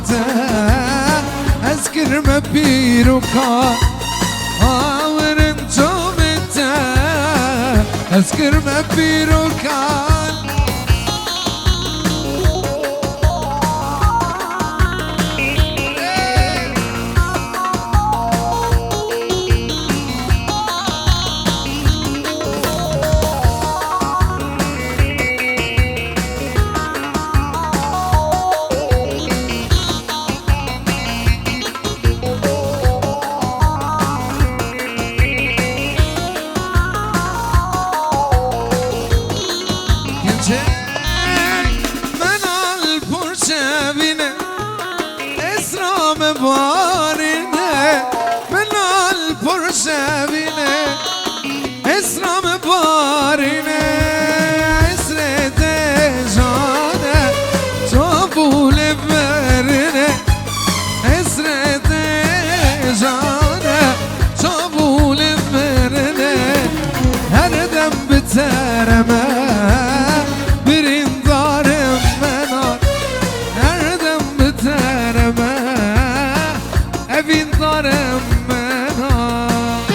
جاده از گرم پیروکان آورن جامده از گرم پیروکان بارینه منال پرشوینه اسرام بارینه اسرت جانه تو بول برینه اسرت جانه تو بول برینه هر دم بترمه برین دارم منال هر دم بترمه evin darım